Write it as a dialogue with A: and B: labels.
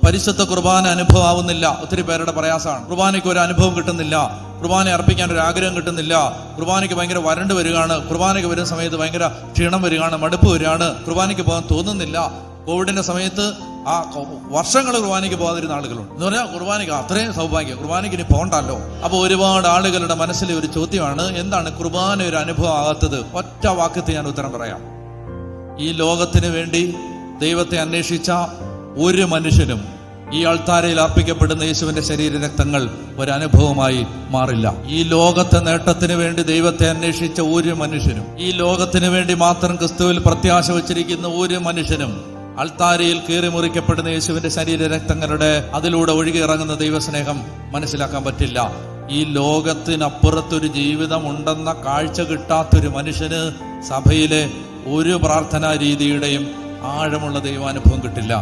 A: പരിശുദ്ധ കുർബാന അനുഭവം ആവുന്നില്ല. ഒത്തിരി പേരുടെ പ്രയാസമാണ്. കുർബാനയ്ക്ക് ഒരു അനുഭവം കിട്ടുന്നില്ല, കുർബാന അർപ്പിക്കാൻ ഒരു ആഗ്രഹം കിട്ടുന്നില്ല, കുർബാനയ്ക്ക് ഭയങ്കര വരണ്ട് വരികയാണ്, കുർബാനയ്ക്ക് വരുന്ന സമയത്ത് ഭയങ്കര ക്ഷീണം വരികയാണ്, മടുപ്പ് വരികയാണ്, കുർബാനയ്ക്ക് പോകാൻ തോന്നുന്നില്ല. കോവിഡിന്റെ സമയത്ത് ആ വർഷങ്ങൾ കുർബാനയ്ക്ക് പോകാതിരുന്ന ആളുകളുണ്ട്. എന്ന് പറഞ്ഞാൽ കുർബാനയ്ക്ക് അത്രയും സൗഭാഗ്യം, കുർബാനയ്ക്ക് ഇനി പോകണ്ടല്ലോ. അപ്പോൾ ഒരുപാട് ആളുകളുടെ മനസ്സിലെ ഒരു ചോദ്യമാണ്, എന്താണ് കുർബാന ഒരു അനുഭവം ആകാത്തത്? ഒറ്റ വാക്യത്തിൽ ഞാൻ ഉത്തരം പറയാം. ഈ ലോകത്തിന് വേണ്ടി ദൈവത്തെ അന്വേഷിച്ച ഒരു മനുഷ്യനും ഈ അൾത്താരയിൽ അർപ്പിക്കപ്പെടുന്ന യേശുവിന്റെ ശരീരരക്തങ്ങൾ ഒരനുഭവമായി മാറില്ല. ഈ ലോകത്തെ നേട്ടത്തിന് വേണ്ടി ദൈവത്തെ അന്വേഷിച്ച ഒരു മനുഷ്യനും, ഈ ലോകത്തിന് വേണ്ടി മാത്രം ക്രിസ്തുവിൽ പ്രത്യാശ വച്ചിരിക്കുന്ന ഒരു മനുഷ്യനും അൾത്താരയിൽ കീറി മുറിക്കപ്പെടുന്ന യേശുവിന്റെ ശരീരരക്തങ്ങളുടെ അതിലൂടെ ഒഴുകി ഇറങ്ങുന്ന ദൈവസ്നേഹം മനസ്സിലാക്കാൻ പറ്റില്ല. ഈ ലോകത്തിനപ്പുറത്തൊരു ജീവിതം ഉണ്ടെന്ന കാഴ്ച കിട്ടാത്തൊരു മനുഷ്യന് സഭയിലെ ഒരു പ്രാർത്ഥനാ രീതിയുടെയും ആഴമുള്ള ദൈവാനുഭവം കിട്ടില്ല.